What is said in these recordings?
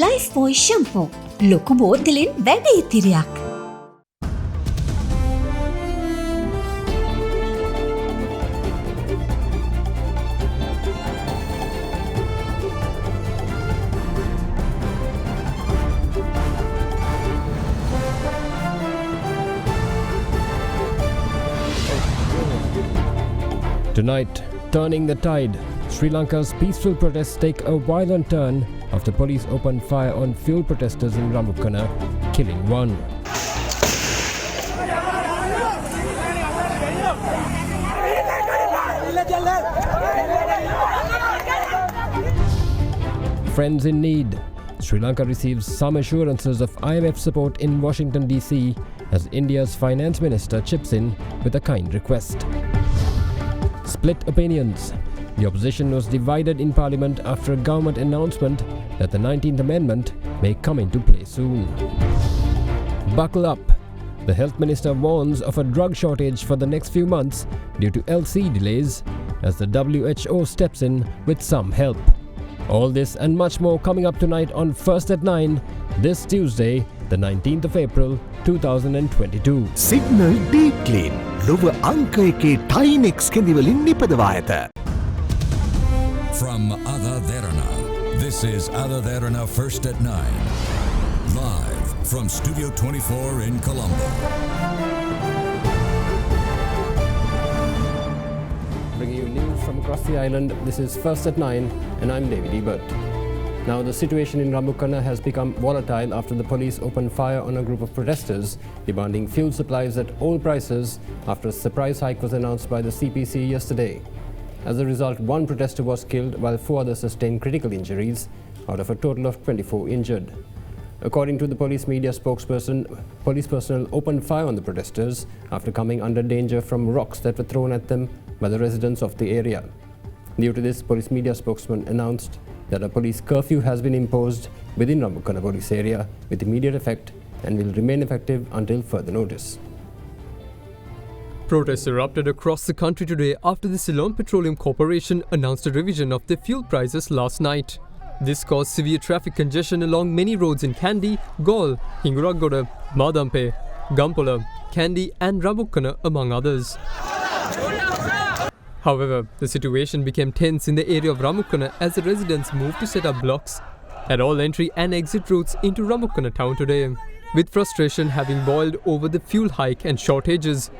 Lifebuoy shampoo. ලොකු බෝතලෙන් වැඩි ඉතිරියක්. Tonight, turning the tide, Sri Lanka's peaceful protests take a violent turn after police opened fire on fuel protesters in Ramukkana, killing one. Friends in need. Sri Lanka receives some assurances of IMF support in Washington DC as India's finance minister chips in with a kind request. Split opinions. The opposition was divided in Parliament after a government announcement that the 19th Amendment may come into play soon. Buckle up. The Health Minister warns of a drug shortage for the next few months due to LC delays as the WHO steps in with some help. All this and much more coming up tonight on First at 9 this Tuesday, the 19th of April 2022. Signal Deep Clean. ලොව අංක එකේ Tynex කෙඳිවලින් නිපදවා ඇත. From AdaDerana, this is AdaDerana First at 9. Live from Studio 24 in Colombo. Bringing you news from across the island, this is First at 9 and I'm David Ebert. Now, the situation in Ramukkana has become volatile after the police opened fire on a group of protesters demanding fuel supplies at all prices after a surprise hike was announced by the CPC yesterday. As a result, one protester was killed while 4 others sustained critical injuries out of a total of 24 injured. According to the police media spokesperson, police personnel opened fire on the protesters after coming under danger from rocks that were thrown at them by the residents of the area. Due to this, police media spokesman announced that a police curfew has been imposed within Ramukkana police area with immediate effect and will remain effective until further notice. Protests erupted across the country today after the Ceylon Petroleum Corporation announced a revision of their fuel prices last night. This caused severe traffic congestion along many roads in Kandy, Galle, Hinguragoda, Madampe, Gampola, Kandy and Ramukkana among others. However, the situation became tense in the area of Ramukkana as the residents moved to set up blocks at all entry and exit routes into Ramukkana town today. With frustration having boiled over the fuel hike and shortages,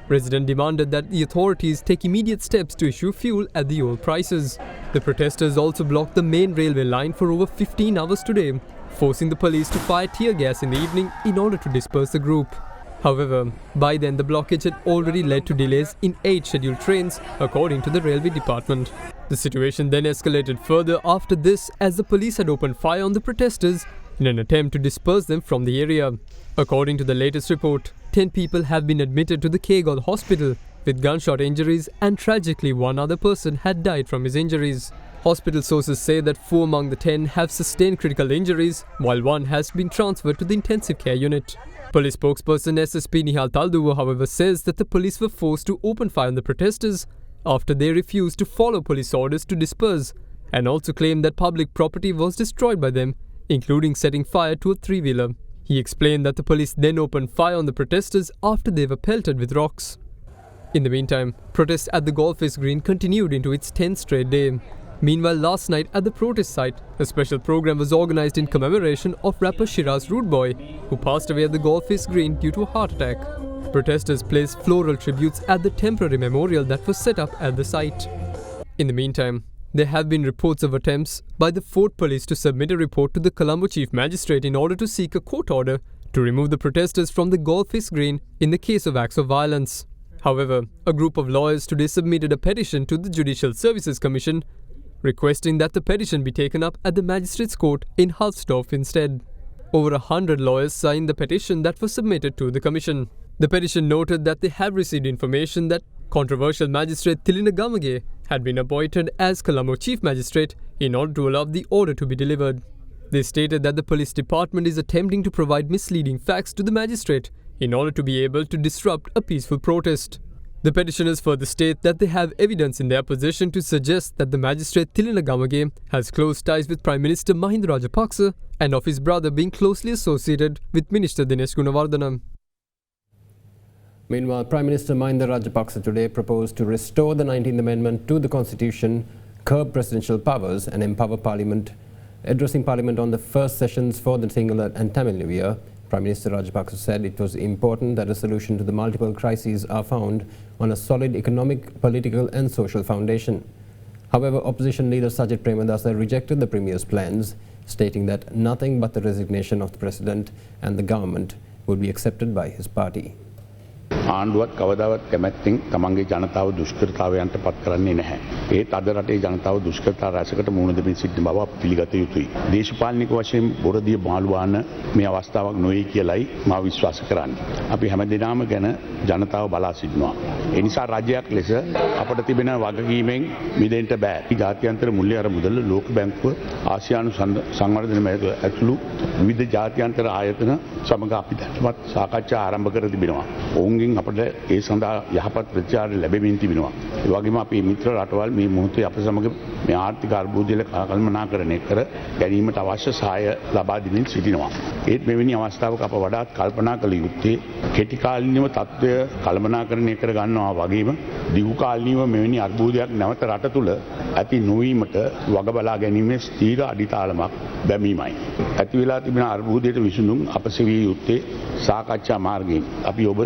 residents demanded that the authorities take immediate steps to issue fuel at the old prices. The protesters also blocked the main railway line for over 15 hours today, forcing the police to fire tear gas in the evening in order to disperse the group. However, by then the blockage had already led to delays in 8 scheduled trains, according to the railway department. The situation then escalated further after this as the police had opened fire on the protesters in an attempt to disperse them from the area. According to the latest report, 10 people have been admitted to the Kegal hospital with gunshot injuries and tragically one other person had died from his injuries. Hospital sources say that 4 among the 10 have sustained critical injuries while 1 has been transferred to the intensive care unit. Police spokesperson SSP Nihal Talduwa, however, says that the police were forced to open fire on the protesters after they refused to follow police orders to disperse and also claimed that public property was destroyed by them, including setting fire to a 3-wheeler. He explained that the police then opened fire on the protesters after they were pelted with rocks. In the meantime, protests at the Golfers Green continued into its 10th straight day. Meanwhile, last night at the protest site, a special program was organized in commemoration of rapper Shiraz Rude Boy, who passed away at the Golfers Green due to a heart attack. Protesters placed floral tributes at the temporary memorial that was set up at the site. In the meantime, there have been reports of attempts by the Fort Police to submit a report to the Colombo Chief Magistrate in order to seek a court order to remove the protesters from the Golfers Green in the case of acts of violence. However, a group of lawyers today submitted a petition to the Judicial Services Commission requesting that the petition be taken up at the Magistrates Court in Halsdorf instead. Over 100 lawyers signed the petition that was submitted to the Commission. The petition noted that they have received information that controversial magistrate Tilina Gamage had been appointed as Colombo Chief Magistrate in order to allow the order to be delivered. They stated that the police department is attempting to provide misleading facts to the magistrate in order to be able to disrupt a peaceful protest. The petitioners further state that they have evidence in their possession to suggest that the magistrate Tilina Gamage has close ties with Prime Minister Mahinda Rajapaksa and of his brother being closely associated with Minister Dinesh Gunawardena. Meanwhile, Prime Minister Mahinda Rajapaksa today proposed to restore the 19th Amendment to the Constitution, curb presidential powers and empower Parliament. Addressing Parliament on the first sessions for the Sinhala and Tamil New Year, Prime Minister Rajapaksa said it was important that a solution to the multiple crises are found on a solid economic, political and social foundation. However, opposition leader Sajid Premadasa rejected the Premier's plans, stating that nothing but the resignation of the President and the government would be accepted by his party. ආණ්ඩුවත් කවදාවත් කැමැත්තෙන් තමන්ගේ ජනතාව දුෂ්කරතාවයන්ට පත් කරන්නේ නැහැ. ඒත් අද රටේ ජනතාව දුෂ්කරතා රැසකට මුහුණ දෙමින් සිටින බව අපි පිළිගත යුතුයි. දේශපාලනික වශයෙන් බොරදිය මාළු වාන මේ අවස්ථාවක් නොවේ කියලයි මා විශ්වාස කරන්නේ. අපි හැමදෙනාම ගැන ජනතාව බලා සිටිනවා. ඒ නිසා රාජ්‍යයක් ලෙස අපට තිබෙන වගකීමෙන් මිදෙන්න බෑ. ජාත්‍යන්තර මුල්‍ය අරමුදල ලෝක බැංකුව ආසියානු සංවර්ධන මැද ඇතුළු විවිධ ජාත්‍යන්තර ආයතන සමග අපි දැනටමත් සාකච්ඡා ආරම්භ කර තිබෙනවා. ඔවුන්ගෙන් අපට ඒ සඳහා යහපත් ප්‍රතිචාර ලැබෙමින් තිබෙනවා. ඒ වගේම අපේ මිත්‍ර රටවල් මේ මොහොතේ අප සමග මේ ආර්ථික අර්බුදය කළමනාකරණය කර ගැනීමට අවශ්‍ය සහාය ලබා දෙමින් සිටිනවා. ඒත් මෙවැනි අවස්ථාවක අප වඩාත් කල්පනා කළ යුත්තේ කෙටි කාලීනව තත්ත්වය කළමනාකරණය කර ගන්නවා වගේම දීර්ඝ කාලීනව මෙවැනි අර්බුදයක් නැවත රට තුළ ඇති නොවීමට වග බලා ගැනීමේ ස්ථීර අඩිතාලමක් බැමීමයි. ඇති වෙලා තිබෙන අර්බුදයට විසඳුම් අප සෙවිය යුත්තේ සාකච්ඡා මාර්ගයෙන්. අපි ඔබ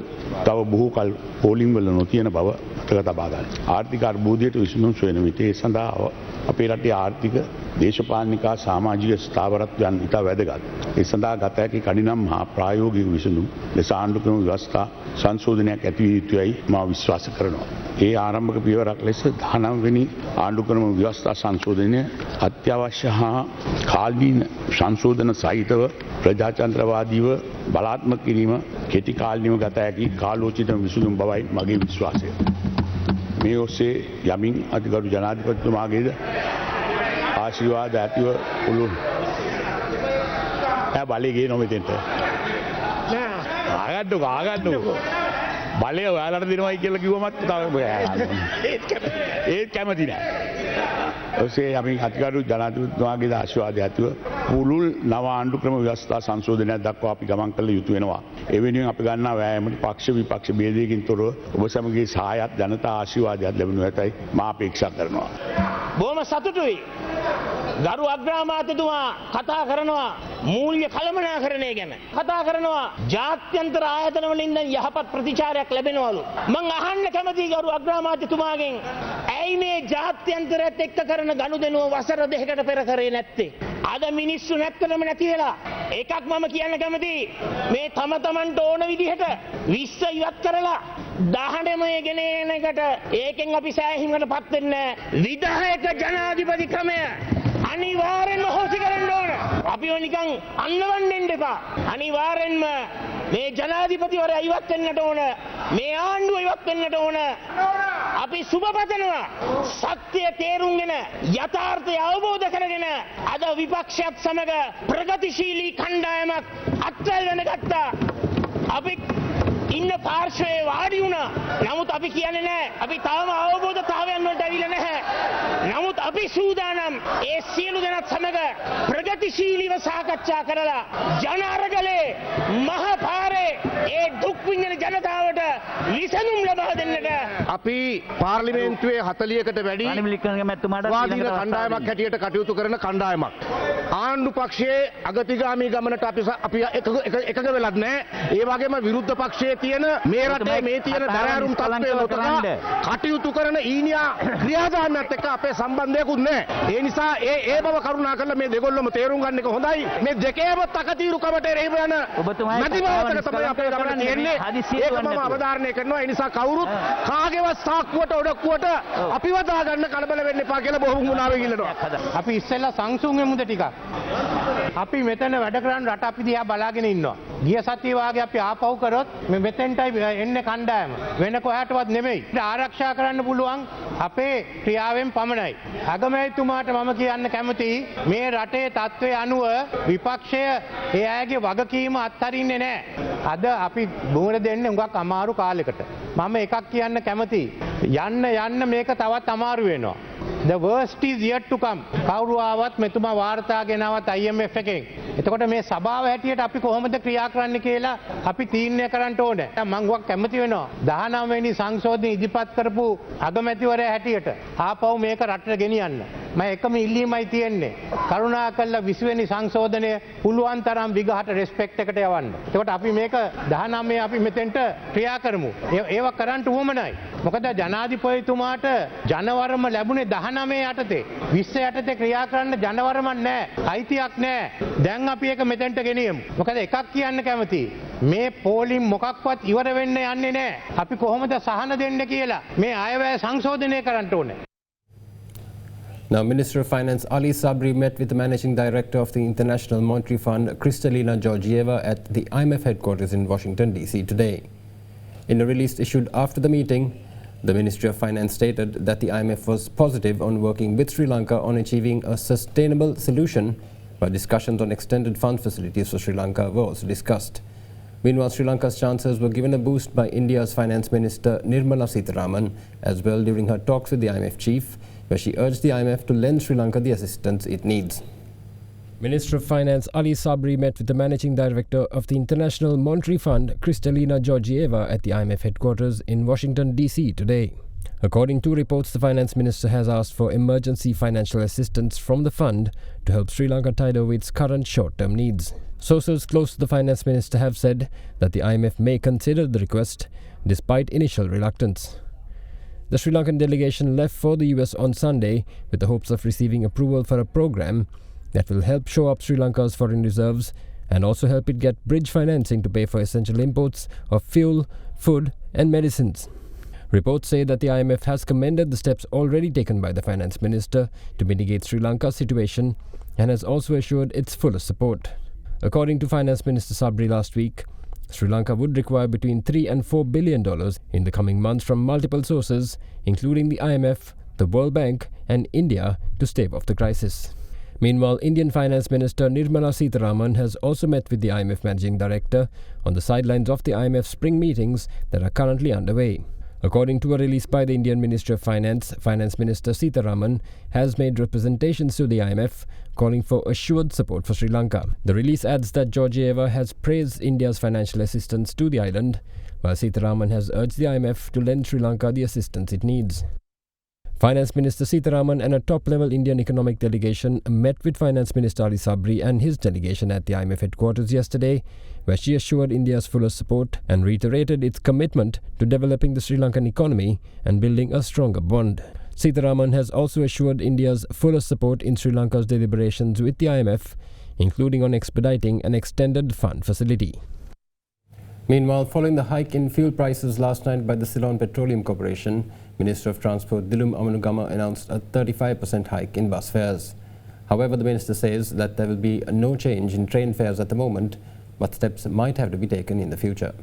තව බොහෝ කල් පෝලිං වල නොතියන බව මතක තබා ගන්න. ආර්ථික අර්බුදයට විසඳුම් සොයන විට ඒ සඳහා අපේ රටේ ආර්ථික දේශපාලනික සමාජික ස්ථාවරත්වයන් ඉතා වැදගත්. ඒ සඳහා ගත හැකි කඩිනම් හා ප්‍රායෝගික විසඳුම් ලෙස ආණ්ඩුක්‍රම ව්‍යවස්ථා සංශෝධනයක් ඇති විය යුතුයි මා විශ්වාස කරනවා. ඒ ආරම්භක පියවරක් ලෙස 19 වෙනි ආණ්ඩුක්‍රම ව්‍යවස්ථා සංශෝධනය අත්‍යවශ්‍ය හා කාලීන සංශෝධන සහිතව ප්‍රජාතන්ත්‍රවාදීව බලාත්මක කිරීම කෙටි කාලීනව ගත හැකි කාලෝචිත විසඳුම් බවයි මගේ විශ්වාසය. මේ ඔස්සේ යමින් අතිගරු ජනාධිපතිතුමාගේද ආශිර්වාද ඇතිව පුළුවන්. බලය ගේ නොමෙතෙන්ට ආගන්නකෝ බලය ඔයාලට දෙනවයි කියලා කිව්වමත් ඒත් කැමති නෑ. ඔස්සේ අපි අතිගරු ජනාධිපතිතුමාගේ ආශිර්වාදය ඇතිව පුළුල් නව ආණ්ඩුක්‍රම ව්‍යවස්ථා සංශෝධනයක් දක්වා අපි ගමන් කළ යුතු වෙනවා. ඒ වෙනුවෙන් අපි ගන්නා වෑයමට පක්ෂ විපක්ෂ ભેදයකින් තොරව ඔබ සමගගේ සහායත් ජනතා ආශිර්වාදයක් ලැබෙනු ඇතයි මා අපේක්ෂා කරනවා. බොහොම සතුටුයි. ගරු අග්‍රාමාත්‍යතුමා කතා කරනවා මූල්‍ය කළමනාකරණය ගැන. කතා කරනවා ජාත්‍යන්තර ආයතන වලින් යහපත් ප්‍රතිචාරයක් ලැබෙනවලු. මං අහන්න කැමතියි ගරු අග්‍රාමාත්‍යතුමාගෙන් ඇයි මේ ජාත්‍යන්තරයත් එක්ක කරන ගනුදෙනුව වසර 2කට පෙර කරේ නැත්තේ? අද මිනිස්සු නැත්තටම නැති වෙලා. එකක් මම කියන්න කැමතියි මේ තම තමන්ට ඕන විදිහට 20 ඉවත් කරලා 19 ගෙන එන එකට ඒකෙන් අපි සෑහීමකටපත් වෙන්නේ නැහැ. විධායක ජනාධිපති ක්‍රමය අනිවාර්යෙන්ම හොසි කරන්න ඕන. අපිව නිකන් අල්ලවන්න එපා. අනිවාර්යෙන්ම මේ ජනාධිපතිවරයා ඉවත් වෙන්නට ඕන. මේ ආණ්ඩුව ඉවත් වෙන්නට ඕන. අපි සුබපතනවා. සත්‍ය තේරුම්ගෙන යථාර්ථය අවබෝධ කරගෙන අද විපක්ෂයත් සමග ප්‍රගතිශීලී කණ්ඩායමක් අත්වැල් වෙන ගත්තා. අපි ඉන්න පාර්ශ්වයේ වාඩි වුණා. නමුත් අපි කියන්නේ නැහැ. අපි තාම අවබෝධතාවයන් වලට ඇවිල්ලා නැහැ. නමුත් අපි සූදානම් ඒ සියලු දෙනාත් සමග ප්‍රගතිශීලීව සාකච්ඡා කරලා ජන අරගලේ මහ පාරේ ඒ දුක් විඳින ජනතාවට විසඳුම් ලබා දෙන්නට අපි පාර්ලිමේන්තුවේ 40කට වැඩි වාදීන කණ්ඩායමක් හැටියට කටයුතු කරන කණ්ඩායමක්. ආණ්ඩු පක්ෂයේ අගතිගාමී ගමනට අපි එකඟ වෙලත් නැහැ. ඒ වගේම විරුද්ධ පක්ෂයේ තියෙන මේ රටේ මේ තියෙන දරාරුම් තත්ත්වය නොතකා කටයුතු කරන ඊනියා ක්‍රියාදාමයත් එක්ක අපේ සම්බන්ධයකුත් නැහැ. ඒ නිසා ඒ බව කරුණා කරලා මේ දෙගොල්ලොම තේරුම් ගන්න එක හොඳයි. මේ දෙකේම තකතිරුකමට එරෙහිව යන මැදිමාවතක තමයි අපේ ගමන තියෙන්නේ. ඒක මම අවධාරණය කරනවා. ඒ නිසා කවුරුත් කාගේවත් සාක්කුවට ඔඩක්කුවට අපිව දාගන්න කලබල වෙන්න එපා කියලා බොහොම ගුණාවෙන් ඉල්ලනවා. අපි ඉස්සෙල්ලා සංසුන් වෙමුද ටිකක්. අපි මෙතන වැඩ කරන් රට අපි දිහා බලාගෙන ඉන්නවා. ගිය සතිය වාගේ අපි ආපහු කරොත් මේ මෙතෙන්ටයි එන්නේ කණ්ඩායම. වෙන කොහාටවත් නෙමෙයි. ආරක්ෂා කරන්න පුළුවන් අපේ ක්‍රියාවෙන් පමණයි. අගමැතිතුමාට මම කියන්න කැමතියි මේ රටේ තත්ත්වය අනුව විපක්ෂය ඒ අයගේ වගකීම අත්හරින්නේ නැහැ. අද අපි මුහුණ දෙන්නේ උඟක් අමාරු කාලයකට. මම එකක් කියන්න කැමතියි. යන්න මේක තවත් අමාරු වෙනවා. The worst is yet to come. කවුරු ආවත් මෙතුමා වාර්තා ගෙනාවත් IMF එකෙන් එතකොට මේ සභාව හැටියට අපි කොහොමද ක්‍රියා කරන්න කියලා අපි තීරණය කරන්න ඕනේ. මම ගොක් කැමති වෙනවා 19 වෙනි සංශෝධන ඉදිරිපත් කරපු අගමැතිවරයා හැටියට ආපහු මේක රටට ගෙනියන්න. මම එකම ඉල්ලීමයි තියෙන්නේ. කරුණාකරලා 20 වෙනි සංශෝධනය පුළුවන් තරම් විගහට රෙස්පෙක්ට් එකට යවන්න. එතකොට අපි මේක 19 අපි මෙතෙන්ට ක්‍රියා කරමු. ඒව කරන්න උවමනයි. මොකද ජනාධිපතිතුමාට ජනවරම ලැබුණේ 19 යටතේ. 20 යටතේ ක්‍රියා කරන්න ජනවරමක් නැහැ. අයිතියක් නැහැ. දැන් අපි ඒක මෙතෙන්ට ගෙනියමු. මොකද එකක් කියන්න කැමතියි. මේ පෝලිම් මොකක්වත් ඉවර වෙන්න යන්නේ නැහැ. අපි කොහොමද සහන දෙන්න කියලා මේ අයවැය සංශෝධනය කරන්න ඕනේ. Now, Minister of Finance Ali Sabri met with the Managing Director of the International Monetary Fund, Kristalina Georgieva, at the IMF headquarters in Washington, D.C. today. In a release issued after the meeting, the Ministry of Finance stated that the IMF was positive on working with Sri Lanka on achieving a sustainable solution, while discussions on extended fund facilities for Sri Lanka were also discussed. Meanwhile, Sri Lanka's chances were given a boost by India's Finance Minister Nirmala Sitharaman as well during her talks with the IMF chief, where she urged the IMF to lend Sri Lanka the assistance it needs. Minister of Finance Ali Sabri met with the Managing Director of the International Monetary Fund, Kristalina Georgieva, at the IMF headquarters in Washington, D.C. today. According to reports, the Finance Minister has asked for emergency financial assistance from the fund to help Sri Lanka tide over its current short-term needs. Sources close to the Finance Minister have said that the IMF may consider the request, despite initial reluctance. The Sri Lankan delegation left for the US on Sunday with the hopes of receiving approval for a program that will help shore up Sri Lanka's foreign reserves and also help it get bridge financing to pay for essential imports of fuel, food and medicines. Reports say that the IMF has commended the steps already taken by the Finance Minister to mitigate Sri Lanka's situation and has also assured its fullest support. According to Finance Minister Sabri last week, Sri Lanka would require between $3 and $4 billion in the coming months from multiple sources, including the IMF, the World Bank and India, to stave off the crisis. Meanwhile, Indian Finance Minister Nirmala Sitharaman has also met with the IMF Managing Director on the sidelines of the IMF spring meetings that are currently underway. According to a release by the Indian Ministry of Finance, Finance Minister Sitharaman has made representations to the IMF calling for assured support for Sri Lanka. The release adds that Georgieva has praised India's financial assistance to the island, while Sitharaman has urged the IMF to lend Sri Lanka the assistance it needs. Finance Minister Sitharaman and a top-level Indian economic delegation met with Finance Minister Ali Sabri and his delegation at the IMF headquarters yesterday, where she assured India's fullest support and reiterated its commitment to developing the Sri Lankan economy and building a stronger bond. Sitharaman has also assured India's fullest support in Sri Lanka's deliberations with the IMF, including on expediting an extended fund facility. Meanwhile, following the hike in fuel prices last night by the Ceylon Petroleum Corporation, Minister of Transport Dilum Amanugama announced a 35% hike in bus fares. However, the minister says that there will be no change in train fares at the moment, but steps might have to be taken in the future.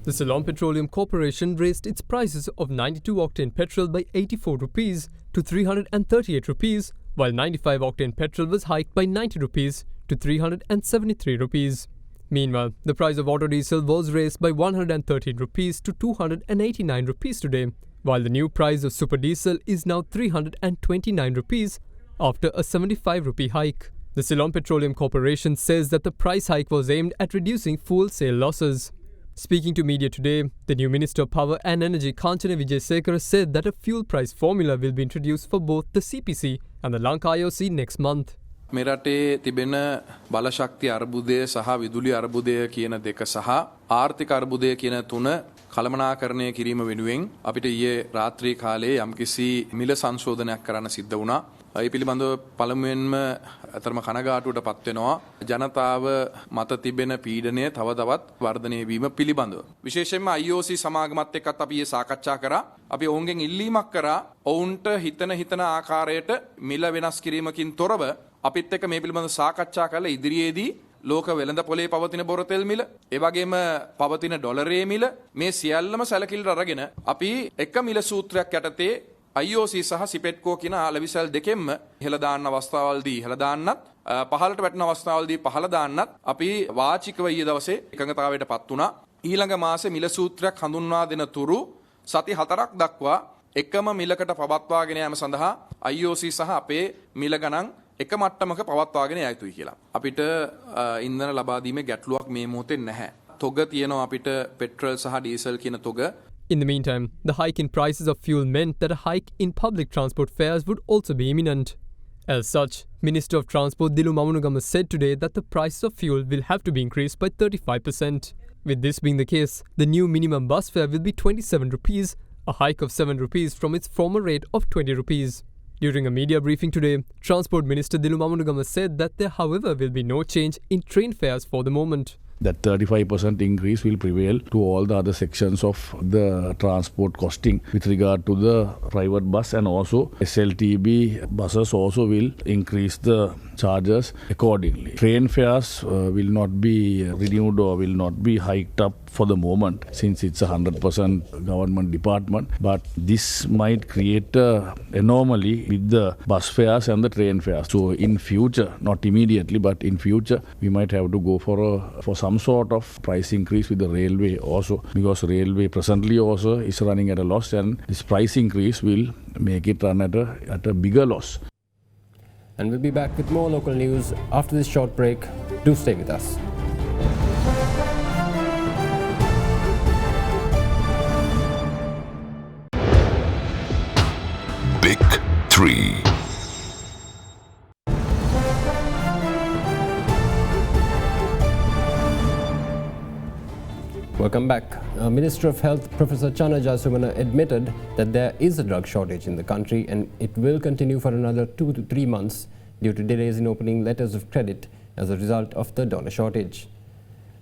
The Ceylon Petroleum Corporation raised its prices of 92-octane petrol by 84 rupees to 338 rupees, while 95-octane petrol was hiked by 90 rupees to 373 rupees. Meanwhile, the price of auto diesel was raised by 113 rupees to 289 rupees today, while the new price of super diesel is now 329 rupees after a 75 rupee hike. The Ceylon Petroleum Corporation says that the price hike was aimed at reducing fuel sale losses. Speaking to media today, the new Minister of Power and Energy Kanchana Wijesekara said that a fuel price formula will be introduced for both the CPC and the Lanka IOC next month. මෙරටේ තිබෙන බලශක්ති අර්බුදය සහ විදුලි අර්බුදය කියන දෙක සහ ආර්ථික අර්බුදය කියන තුන කළමනාකරණය කිරීම වෙනුවෙන් අපිට ඊයේ රාත්‍රී කාලේ යම්කිසි මිල සංශෝධනයක් කරන්න සිද්ධ වුණා. ඒ පිළිබඳව පළමුවෙන්ම අතරම කනගාටුවට පත් වෙනවා ජනතාව මත තිබෙන පීඩනය තව තවත් වර්ධනය වීම පිළිබඳව. විශේෂයෙන්ම IOC සමාගමත් එක්කත් අපි සාකච්ඡා කරා. අපි ඔවුන්ගෙන් ඉල්ලීමක් කරා ඔවුන්ට හිතන ආකාරයට මිල වෙනස් කිරීමකින් තොරව අපිත් එක්ක මේ පිළිබඳව සාකච්ඡා කරලා ඉදිරියේදී ලෝක වෙළඳ පොලේ පවතින බොරතෙල් මිල, ඒ වගේම පවතින ඩොලරයේ මිල මේ සියල්ලම සැලකිලිට අරගෙන අපි එක මිල සූත්‍රයක් යටතේ IOC සහ සිපෙට්කෝ කියන ආලවිසල් දෙකෙන්ම ඉහළ දාන්න අවස්ථාවල්දී ඉහළ දාන්නත් පහළට වැටෙන අවස්ථාවල්දී පහළ දාන්නත් අපි වාචිකව ඊයේ දවසේ එකඟතාවයට පත් වුණා. ඊළඟ මාසේ මිල සූත්‍රයක් හඳුන්වා දෙන තුරු සති 4ක් දක්වා එකම මිලකට පවත්වාගෙන යාම සඳහා IOC සහ අපේ මිල ගණන් එක මට්ටමක පවත්වාගෙන යා යුතුයි කියලා. අපිට ඉන්ධන ලබා දීමේ ගැටලුවක් මේ මොහොතේ නැහැ. තොග තියෙනවා අපිට පෙට්‍රල් සහ ඩීසල් කියන තොග. In the meantime, the hike in prices of fuel meant that a hike in public transport fares would also be imminent. As such, Minister of Transport Dilu Mamunugama said today that the price of fuel will have to be increased by 35%. With this being the case, the new minimum bus fare will be 27 rupees, a hike of 7 rupees from its former rate of 20 rupees. During a media briefing today, Transport Minister Dilu Mamunugama said that there, however, will be no change in train fares for the moment. That 35% increase will prevail to all the other sections of the transport costing with regard to the private bus, and also SLTB buses also will increase the charges accordingly. Train fares will not be renewed or will not be hiked up for the moment since it's a 100% government department, but this might create an anomaly with the bus fares and the train fares. So in future, not immediately, but in future, we might have to go for some sort of price increase with the railway also, because railway presently also is running at a loss, and this price increase will make it run at a bigger loss. And we'll be back with more local news after this short break. Do stay with us. Big 3. Welcome back. Minister of Health Professor Channa Jayasumana admitted that there is a drug shortage in the country and it will continue for another 2 to 3 months due to delays in opening letters of credit as a result of the donor shortage.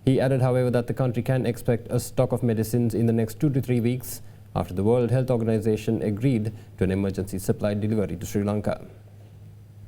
He added, however, that the country can expect a stock of medicines in the next 2 to 3 weeks after the World Health Organization agreed to an emergency supply delivery to Sri Lanka.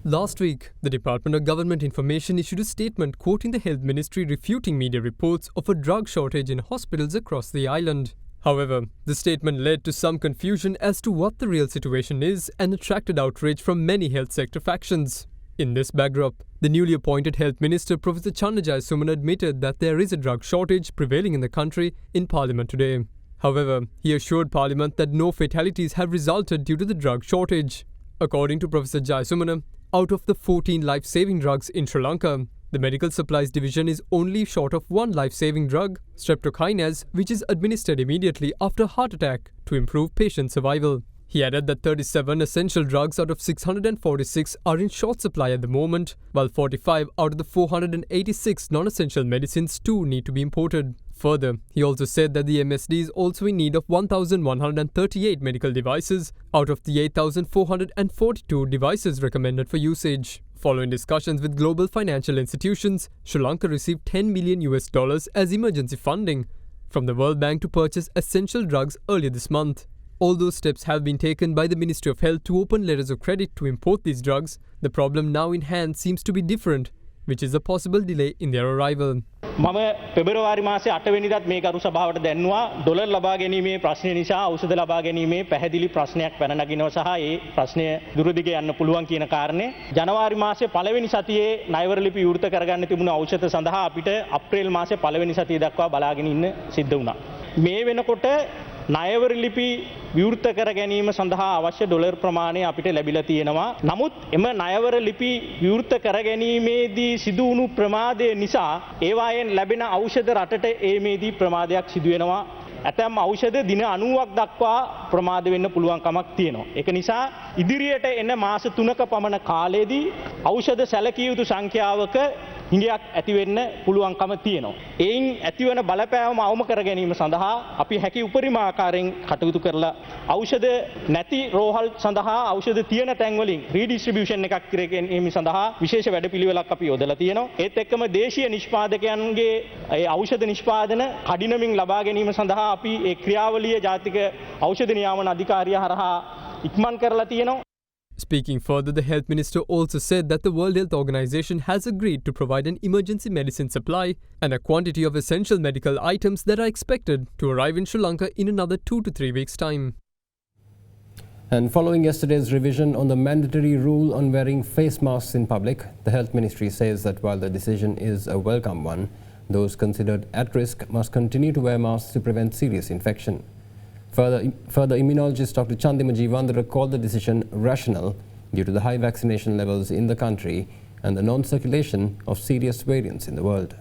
Last week, the Department of Government Information issued a statement quoting the Health Ministry refuting media reports of a drug shortage in hospitals across the island. However, the statement led to some confusion as to what the real situation is and attracted outrage from many health sector factions. In this backdrop, the newly appointed Health Minister Professor Channa Jayasumana admitted that there is a drug shortage prevailing in the country in Parliament today. However, he assured Parliament that no fatalities have resulted due to the drug shortage. According to Professor Jayasumana, out of the 14 life-saving drugs in Sri Lanka, the Medical Supplies Division is only short of one life-saving drug, streptokinase, which is administered immediately after a heart attack to improve patient survival. He added that 37 essential drugs out of 646 are in short supply at the moment, while 45 out of the 486 non-essential medicines too need to be imported. Further, he also said that the MSD is also in need of 1,138 medical devices out of the 8,442 devices recommended for usage. Following discussions with global financial institutions, Sri Lanka received $10 million as emergency funding from the World Bank to purchase essential drugs earlier this month. Although steps have been taken by the Ministry of Health to open letters of credit to import these drugs, the problem now in hand seems to be different, which is a possible delay in their arrival. මම පෙබරවාරි මාසේ 8 වෙනිදාත් මේ ගරු සභාවට දැන්නුවා dollar ලබා ගැනීමේ ප්‍රශ්නය නිසා ඖෂධ ලබා ගැනීමේ පැහැදිලි ප්‍රශ්නයක් පැන නගිනවා සහ ඒ ප්‍රශ්නය දුරදිග යන්න පුළුවන් කියන කාරණේ ජනවාරි මාසේ පළවෙනි සතියේ ණයවර ලිපි විවෘත කරගන්න තිබුණු ඖෂධ සඳහා අපිට අප්‍රේල් මාසේ පළවෙනි සතිය දක්වා බලාගෙන ඉන්න සිද්ධ වුණා. මේ වෙනකොට ණයවර ලිපි විවෘත කර ගැනීම සඳහා අවශ්‍ය ඩොලර් ප්‍රමාණය අපිට ලැබිලා තියෙනවා. නමුත් එම ණයවර ලිපි විවෘත කර ගැනීමේදී සිදු වුණු ප්‍රමාදය නිසා ඒවායෙන් ලැබෙන ඖෂධ රටට ඒමේදී ප්‍රමාදයක් සිදු වෙනවා. ඇතැම් ඖෂධ දින 90ක් දක්වා ප්‍රමාද වෙන්න පුළුවන් කමක් තියෙනවා. ඒක නිසා ඉදිරියට එන මාස 3ක පමණ කාලයේදී ඖෂධ සැලකිය යුතු සංඛ්‍යාවක හිඟයක් ඇති වෙන්න පුළුවන්කම තියෙනවා. එයින් ඇතිවන බලපෑම අවම කර ගැනීම සඳහා අපි හැකි උපරිම ආකාරයෙන් කටයුතු කරලා ඖෂධ නැති රෝහල් සඳහා ඖෂධ තියෙන තැන් වලින් රීඩිස්ට්‍රිබියුෂන් එකක් කර ගැනීම සඳහා විශේෂ වැඩපිළිවෙලක් අපි යොදලා තියෙනවා. ඒත් එක්කම දේශීය නිෂ්පාදකයන්ගේ ඒ ඖෂධ නිෂ්පාදන කඩිනමින් ලබා ගැනීම සඳහා අපි ඒ ක්‍රියාවලිය ජාතික ඖෂධ නියාමන අධිකාරිය හරහා ඉක්මන් කරලා තියෙනවා. Speaking further, the Health Minister also said that the World Health Organization has agreed to provide an emergency medicine supply and a quantity of essential medical items that are expected to arrive in Sri Lanka in another 2 to 3 weeks' time. And following yesterday's revision on the mandatory rule on wearing face masks in public, the Health Ministry says that while the decision is a welcome one, those considered at risk must continue to wear masks to prevent serious infection. Further, immunologist Dr. Chandima Jivandara called the decision rational due to the high vaccination levels in the country and the non-circulation of serious variants in the world.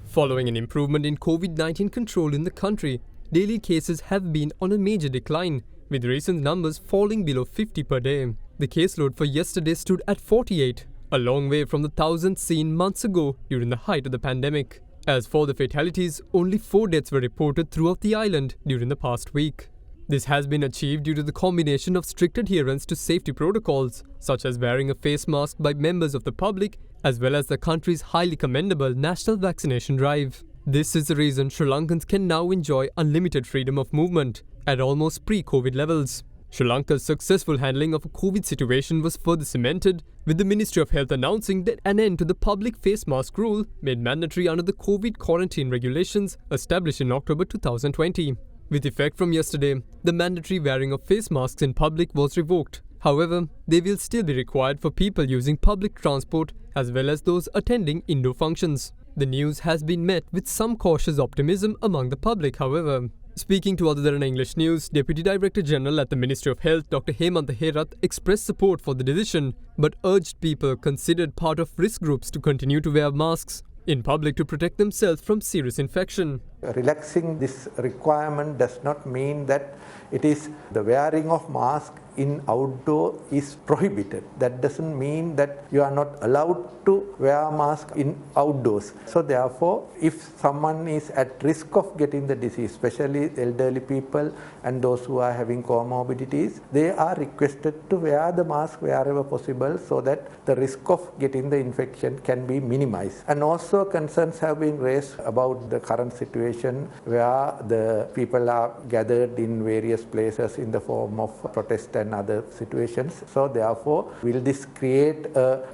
Following an improvement in COVID-19 control in the country, daily cases have been on a major decline, with recent numbers falling below 50 per day. The caseload for yesterday stood at 48, a long way from the thousands seen months ago during the height of the pandemic. As for the fatalities, only 4 deaths were reported throughout the island during the past week. This has been achieved due to the combination of strict adherence to safety protocols, such as wearing a face mask by members of the public, as well as the country's highly commendable national vaccination drive. This is the reason Sri Lankans can now enjoy unlimited freedom of movement at almost pre-COVID levels. Sri Lanka's successful handling of a COVID situation was further cemented, with the Ministry of Health announcing that an end to the public face mask rule made mandatory under the COVID quarantine regulations established in October 2020. With effect from yesterday, the mandatory wearing of face masks in public was revoked. However, they will still be required for people using public transport as well as those attending indoor functions. The news has been met with some cautious optimism among the public, however. Speaking to AdaDerana English News, Deputy Director General at the Ministry of Health, Dr. Hemantha Herath, expressed support for the decision, but urged people considered part of risk groups to continue to wear masks in public to protect themselves from serious infection. Relaxing this requirement does not mean that it is the wearing of mask in outdoor is prohibited. That doesn't mean that you are not allowed to wear a mask in outdoors. So therefore, if someone is at risk of getting the disease, especially elderly people and those who are having comorbidities, they are requested to wear the mask wherever possible so that the risk of getting the infection can be minimized. And also concerns have been raised about the current situation where the people are gathered in various places in the form of protest and other situations. So therefore, will this create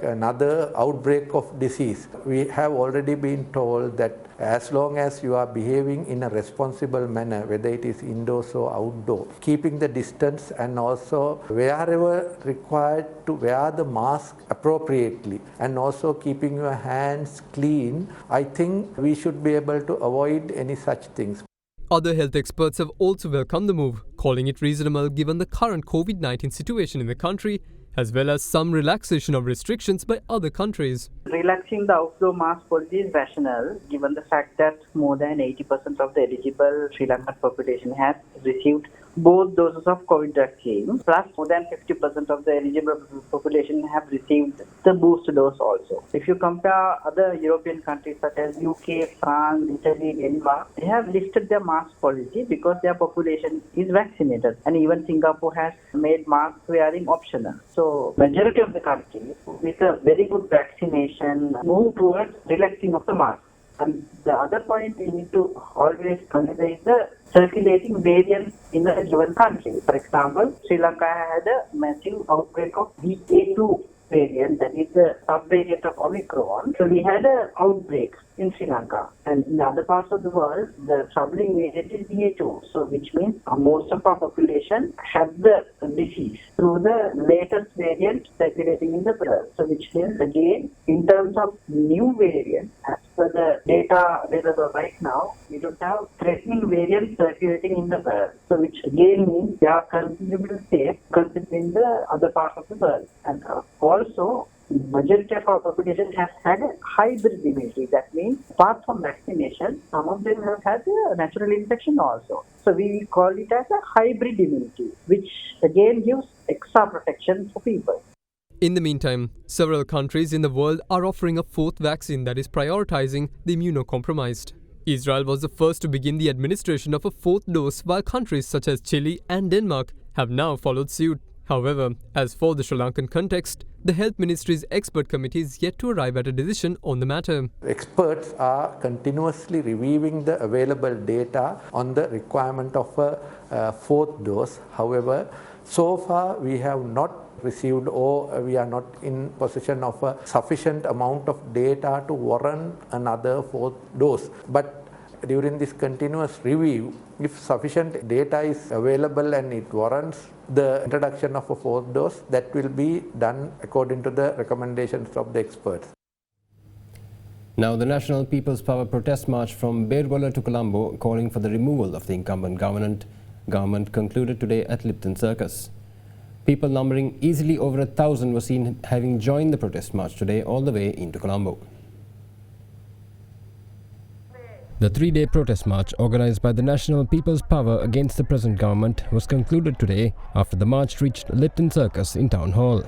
another outbreak of disease? We have already been told that as long as you are behaving in a responsible manner, whether it is indoors or outdoor, keeping the distance and also wherever required to wear the mask appropriately and also keeping your hands clean, I think we should be able to avoid any such things. Other health experts have also welcomed the move, calling it reasonable given the current COVID-19 situation in the country, as well as some relaxation of restrictions by other countries. Relaxing the outdoor mask policy is rational, given the fact that more than 80% of the eligible Sri Lankan population has received both doses of COVID vaccine, plus more than 50% of the eligible population have received the booster dose also. If you compare other European countries such as UK, France, Italy, Denmark, they have lifted their mask policy because their population is vaccinated, and even Singapore has made mask wearing optional. So majority of the countries with a very good vaccination move towards relaxing of the mask. And the other point we need to always consider is the circulating variants in a given country. For example, Sri Lanka had a massive outbreak of BA2 variant, that is the subvariant of Omicron. So we had an outbreak in Sri Lanka. And in other parts of the world, the troubling variant is BA2. So which means most of our population had the disease through the latest variant circulating in the world. So which means again, in terms of new variants, as per the data available right now, we don't have threatening variants circulating in the world. So which again means they are considerably safe considering the other parts of the world. And also, majority of our population has had a hybrid immunity. That means, apart from vaccination, some of them have had a natural infection also. So we call it as a hybrid immunity, which again gives extra protection for people. In the meantime, several countries in the world are offering a fourth vaccine that is prioritizing the immunocompromised. Israel was the first to begin the administration of a fourth dose, while countries such as Chile and Denmark have now followed suit. However, as for the Sri Lankan context, the Health Ministry's expert committee is yet to arrive at a decision on the matter. Experts are continuously reviewing the available data on the requirement of a fourth dose. However, so far we have not received or we are not in possession of a sufficient amount of data to warrant another fourth dose. But during this continuous review, if sufficient data is available and it warrants the introduction of a fourth dose, that will be done according to the recommendations of the experts. Now, the National People's Power protest march from Berwala to Colombo calling for the removal of the incumbent government concluded today at Lipton Circus. People numbering easily over 1,000 were seen having joined the protest march today all the way into Colombo. The three-day protest march organised by the National People's Power against the present government was concluded today after the march reached Lipton Circus in Town Hall.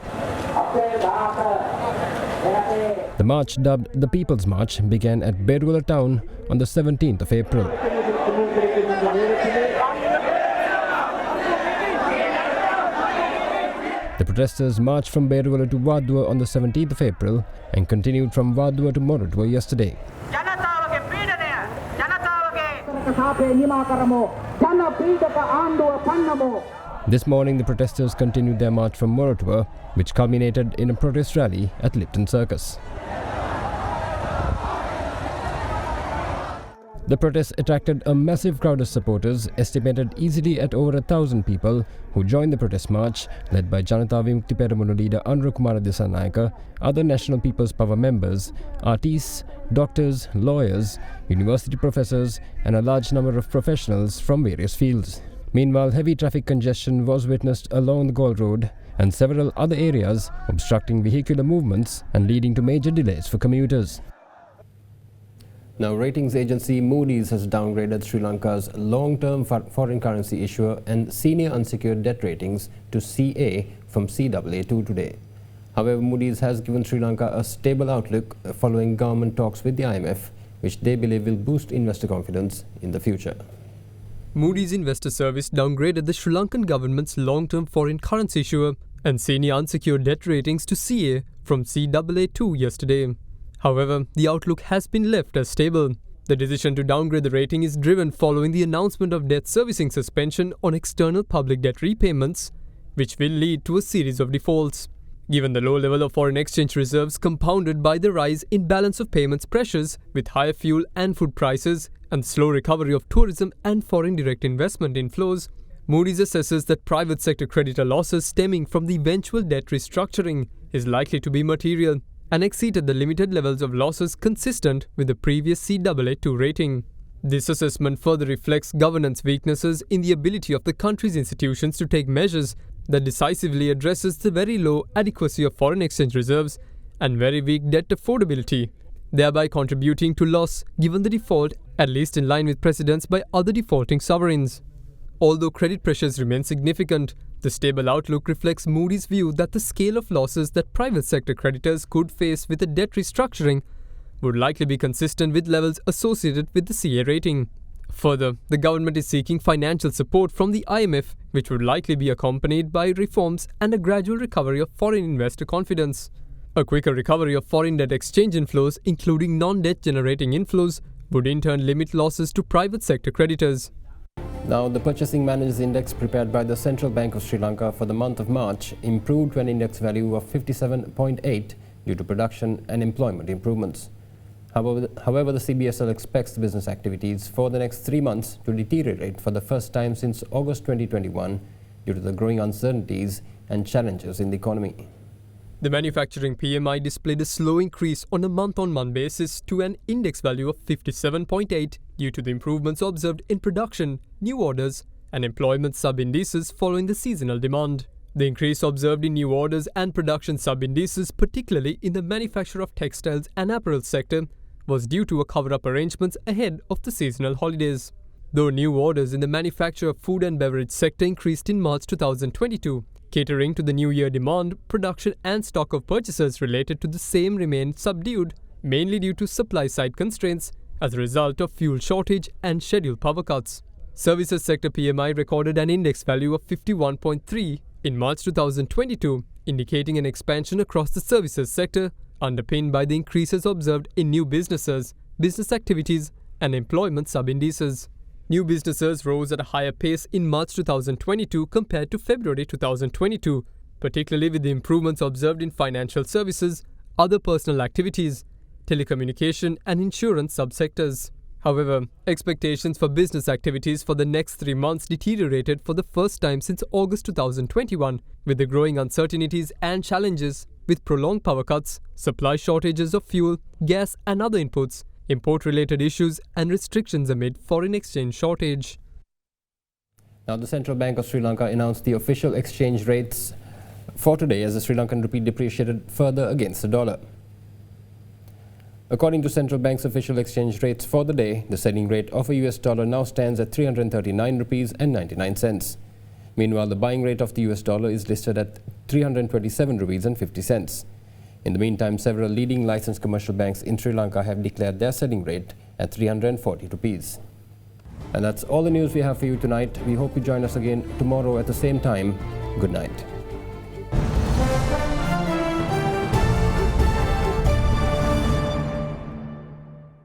The march, dubbed the People's March, began at Berwala town on the 17th of April. The protesters marched from Berwala to Wadua on the 17th of April and continued from Wadua to Moratuwa yesterday. This morning, the protesters continued their march from Moratuwa, which culminated in a protest rally at Lipton Circus. The protest attracted a massive crowd of supporters, estimated easily at over 1,000 people, who joined the protest march, led by Janata Vimukti Peramunu leader Anura Kumara Dissanayaka, other National People's Power members, artists, doctors, lawyers, university professors, and a large number of professionals from various fields. Meanwhile, heavy traffic congestion was witnessed along the Galle Road and several other areas, obstructing vehicular movements and leading to major delays for commuters. Now, ratings agency Moody's has downgraded Sri Lanka's long-term foreign currency issuer and senior unsecured debt ratings to CA from CAA2 today. However, Moody's has given Sri Lanka a stable outlook following government talks with the IMF, which they believe will boost investor confidence in the future. Moody's Investor Service downgraded the Sri Lankan government's long-term foreign currency issuer and senior unsecured debt ratings to CA from CAA2 yesterday. However, the outlook has been left as stable. The decision to downgrade the rating is driven following the announcement of debt servicing suspension on external public debt repayments, which will lead to a series of defaults. Given the low level of foreign exchange reserves compounded by the rise in balance of payments pressures with higher fuel and food prices and slow recovery of tourism and foreign direct investment inflows, Moody's assesses that private sector creditor losses stemming from the eventual debt restructuring is likely to be material and exceeded the limited levels of losses consistent with the previous CAA2 rating. This assessment further reflects governance weaknesses in the ability of the country's institutions to take measures that decisively addresses the very low adequacy of foreign exchange reserves and very weak debt affordability, thereby contributing to loss given the default, at least in line with precedents by other defaulting sovereigns. Although credit pressures remain significant, the stable outlook reflects Moody's view that the scale of losses that private sector creditors could face with a debt restructuring would likely be consistent with levels associated with the CA rating. Further, the government is seeking financial support from the IMF, which would likely be accompanied by reforms and a gradual recovery of foreign investor confidence. A quicker recovery of foreign debt exchange inflows, including non-debt generating inflows, would in turn limit losses to private sector creditors. Now, the Purchasing Managers Index prepared by the Central Bank of Sri Lanka for the month of March improved to an index value of 57.8 due to production and employment improvements. However, the CBSL expects business activities for the next 3 months to deteriorate for the first time since August 2021 due to the growing uncertainties and challenges in the economy. The manufacturing PMI displayed a slow increase on a month-on-month basis to an index value of 57.8 due to the improvements observed in production, new orders, and employment sub-indices following the seasonal demand. The increase observed in new orders and production sub-indices, particularly in the manufacture of textiles and apparel sector, was due to a cover-up arrangements ahead of the seasonal holidays. Though new orders in the manufacture of food and beverage sector increased in March 2022, catering to the new year demand, production and stock of purchases related to the same remained subdued, mainly due to supply-side constraints as a result of fuel shortage and scheduled power cuts. Services sector PMI recorded an index value of 51.3 in March 2022, indicating an expansion across the services sector, underpinned by the increases observed in new businesses, business activities, and employment sub-indices. New businesses rose at a higher pace in March 2022 compared to February 2022, particularly with the improvements observed in financial services, other personal activities, telecommunication, and insurance subsectors. However, expectations for business activities for the next 3 months deteriorated for the first time since August 2021, with the growing uncertainties and challenges with prolonged power cuts, supply shortages of fuel, gas, and other inputs, import-related issues, and restrictions amid foreign exchange shortage. Now, the Central Bank of Sri Lanka announced the official exchange rates for today as the Sri Lankan rupee depreciated further against the dollar. According to central bank's official exchange rates for the day, the selling rate of a US dollar now stands at 339 rupees and 99 cents. Meanwhile, the buying rate of the US dollar is listed at 327 rupees and 50 cents. In the meantime, several leading licensed commercial banks in Sri Lanka have declared their selling rate at 340 rupees. And that's all the news we have for you tonight. We hope you join us again tomorrow at the same time. Good night.